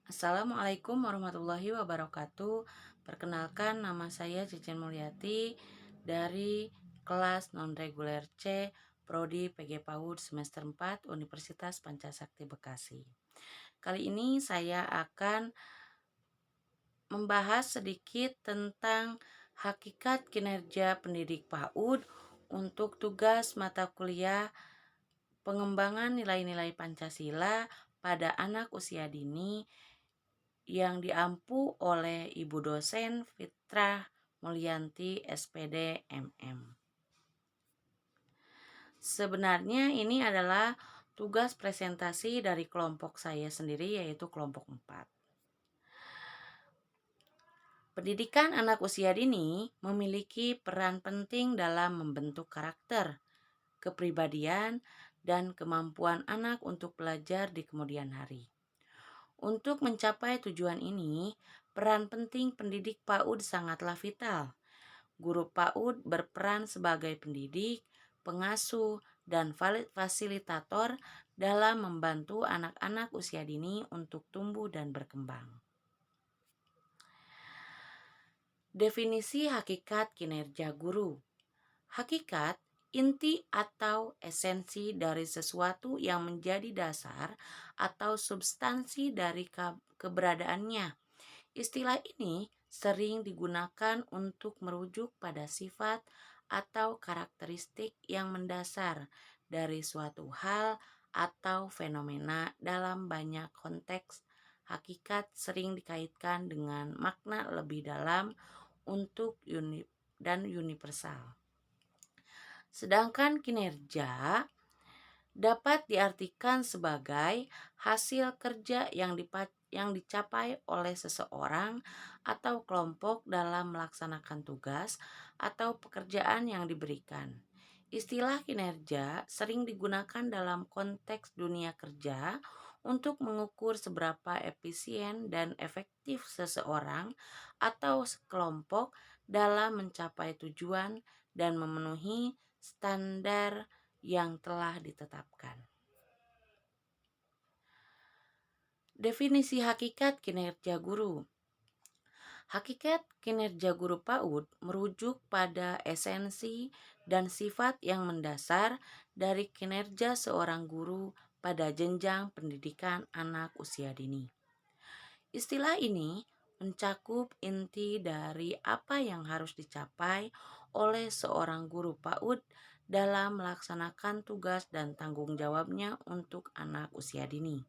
Assalamualaikum warahmatullahi wabarakatuh. Perkenalkan, nama saya Cecen Mulyati dari kelas non-reguler C, Prodi PG PAUD semester 4 Universitas Pancasakti Bekasi. Kali ini saya akan membahas sedikit tentang hakikat kinerja pendidik PAUD untuk tugas mata kuliah pengembangan nilai-nilai Pancasila pada anak usia dini yang diampu oleh Ibu dosen Fitrah Mulyanti SPD MM. Sebenarnya ini adalah tugas presentasi dari kelompok saya sendiri, yaitu kelompok 4. Pendidikan anak usia dini memiliki peran penting dalam membentuk karakter, kepribadian, dan kemampuan anak untuk belajar di kemudian hari. Untuk mencapai tujuan ini, peran penting pendidik PAUD sangatlah vital. Guru PAUD berperan sebagai pendidik, pengasuh, dan fasilitator dalam membantu anak-anak usia dini untuk tumbuh dan berkembang. Definisi hakikat kinerja guru. Hakikat, inti atau esensi dari sesuatu yang menjadi dasar atau substansi dari keberadaannya. Istilah ini sering digunakan untuk merujuk pada sifat atau karakteristik yang mendasar dari suatu hal atau fenomena. Dalam banyak konteks, hakikat sering dikaitkan dengan makna lebih dalam untuk dan universal. Sedangkan kinerja dapat diartikan sebagai hasil kerja yang dicapai oleh seseorang atau kelompok dalam melaksanakan tugas atau pekerjaan yang diberikan. Istilah kinerja sering digunakan dalam konteks dunia kerja untuk mengukur seberapa efisien dan efektif seseorang atau sekelompok dalam mencapai tujuan dan memenuhi standar yang telah ditetapkan. Definisi hakikat kinerja guru. Hakikat kinerja guru PAUD merujuk pada esensi dan sifat yang mendasar dari kinerja seorang guru pada jenjang pendidikan anak usia dini. Istilah ini mencakup inti dari apa yang harus dicapai oleh seorang guru PAUD dalam melaksanakan tugas dan tanggung jawabnya untuk anak usia dini.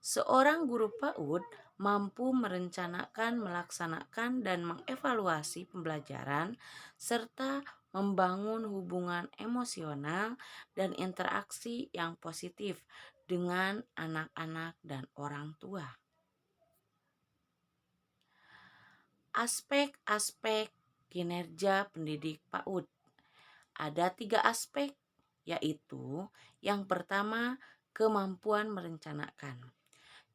Seorang guru PAUD mampu merencanakan, melaksanakan, dan mengevaluasi pembelajaran serta membangun hubungan emosional dan interaksi yang positif dengan anak-anak dan orang tua. Aspek-aspek kinerja pendidik PAUD. Ada 3 aspek, yaitu yang pertama, kemampuan merencanakan.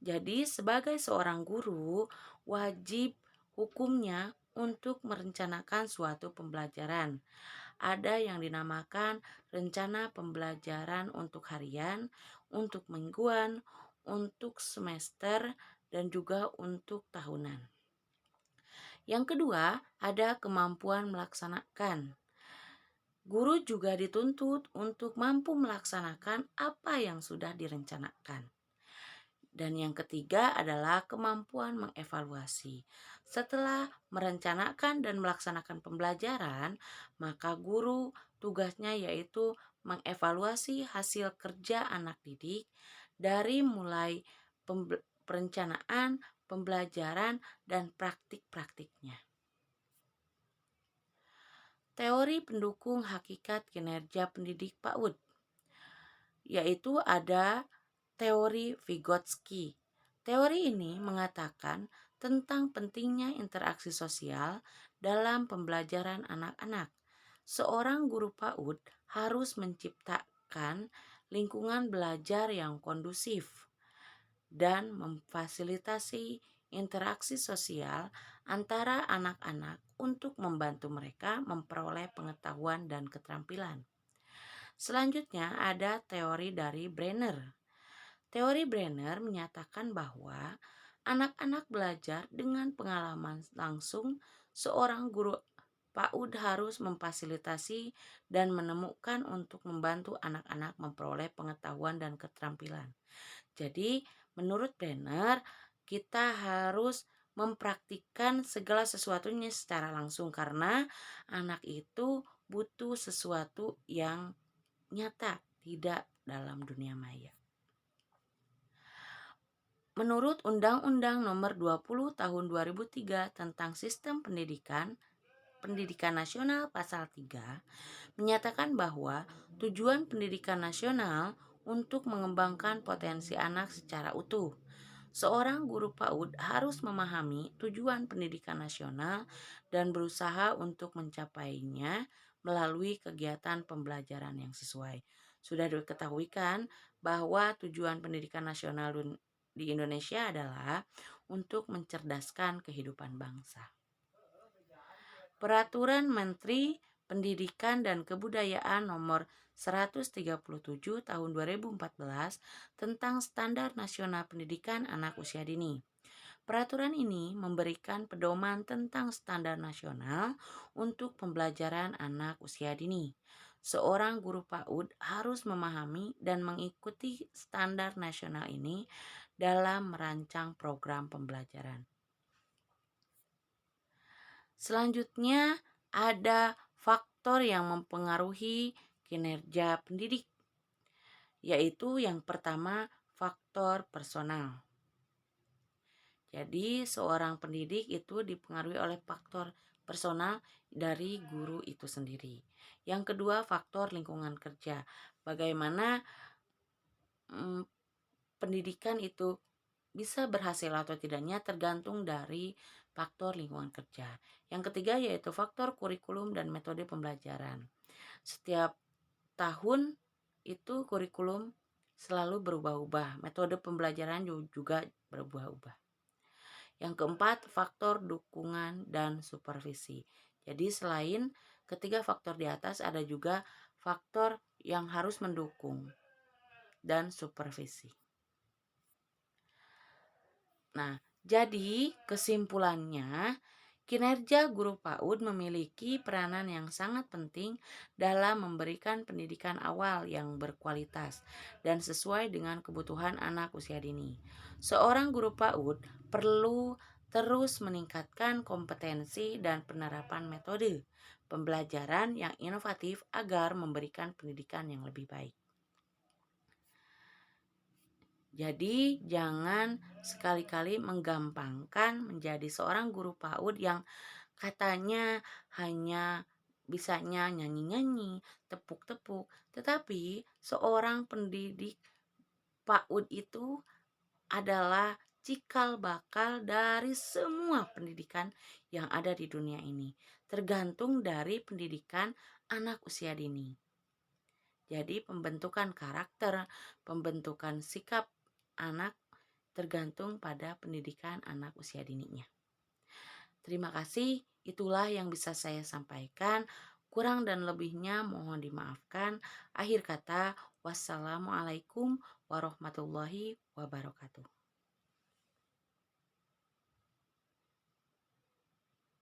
Jadi sebagai seorang guru, wajib hukumnya untuk merencanakan suatu pembelajaran. Ada yang dinamakan rencana pembelajaran untuk harian, untuk mingguan, untuk semester, dan juga untuk tahunan. Yang kedua, ada kemampuan melaksanakan. Guru juga dituntut untuk mampu melaksanakan apa yang sudah direncanakan. Dan yang ketiga adalah kemampuan mengevaluasi. Setelah merencanakan dan melaksanakan pembelajaran, maka guru tugasnya yaitu mengevaluasi hasil kerja anak didik dari mulai perencanaan, pembelajaran, dan praktik-praktiknya. Teori pendukung hakikat kinerja pendidik PAUD, yaitu ada teori Vygotsky. Teori ini mengatakan tentang pentingnya interaksi sosial dalam pembelajaran anak-anak. Seorang guru PAUD harus menciptakan lingkungan belajar yang kondusif dan memfasilitasi interaksi sosial antara anak-anak untuk membantu mereka memperoleh pengetahuan dan keterampilan. Selanjutnya ada teori dari Brenner. Teori Brenner menyatakan bahwa anak-anak belajar dengan pengalaman langsung. Seorang guru PAUD harus memfasilitasi dan menemukan untuk membantu anak-anak memperoleh pengetahuan dan keterampilan. Jadi, menurut Brenner, kita harus mempraktikkan segala sesuatunya secara langsung karena anak itu butuh sesuatu yang nyata, tidak dalam dunia maya. Menurut Undang-Undang Nomor 20 Tahun 2003 tentang Sistem Pendidikan Nasional Pasal 3 menyatakan bahwa tujuan pendidikan nasional untuk mengembangkan potensi anak secara utuh. Seorang guru PAUD harus memahami tujuan pendidikan nasional dan berusaha untuk mencapainya melalui kegiatan pembelajaran yang sesuai. Sudah diketahui kan bahwa tujuan pendidikan nasional di Indonesia adalah untuk mencerdaskan kehidupan bangsa. Peraturan Menteri Pendidikan dan Kebudayaan Nomor 137 Tahun 2014 tentang Standar Nasional Pendidikan Anak Usia Dini. Peraturan ini memberikan pedoman tentang standar nasional untuk pembelajaran anak usia dini. Seorang guru PAUD harus memahami dan mengikuti standar nasional ini dalam merancang program pembelajaran. Selanjutnya, ada faktor yang mempengaruhi kinerja pendidik, yaitu yang pertama, faktor personal. Jadi, seorang pendidik itu dipengaruhi oleh faktor personal dari guru itu sendiri. Yang kedua, faktor lingkungan kerja. Bagaimana pendidikan itu bisa berhasil atau tidaknya tergantung dari faktor lingkungan kerja. Yang ketiga yaitu faktor kurikulum dan metode pembelajaran. Setiap tahun itu kurikulum selalu berubah-ubah, metode pembelajaran juga berubah-ubah. Yang keempat, faktor dukungan dan supervisi. Jadi selain ketiga faktor di atas ada juga faktor yang harus mendukung dan supervisi. Nah, jadi kesimpulannya, kinerja guru PAUD memiliki peranan yang sangat penting dalam memberikan pendidikan awal yang berkualitas dan sesuai dengan kebutuhan anak usia dini. Seorang guru PAUD perlu terus meningkatkan kompetensi dan penerapan metode pembelajaran yang inovatif agar memberikan pendidikan yang lebih baik. Jadi jangan sekali-kali menggampangkan menjadi seorang guru PAUD yang katanya hanya bisanya nyanyi-nyanyi, tepuk-tepuk. Tetapi seorang pendidik PAUD itu adalah cikal bakal dari semua pendidikan yang ada di dunia ini. Tergantung dari pendidikan anak usia dini. Jadi pembentukan karakter, pembentukan sikap anak tergantung pada pendidikan anak usia dininya. Terima kasih, itulah yang bisa saya sampaikan. Kurang dan lebihnya mohon dimaafkan. Akhir kata, wassalamualaikum warahmatullahi wabarakatuh.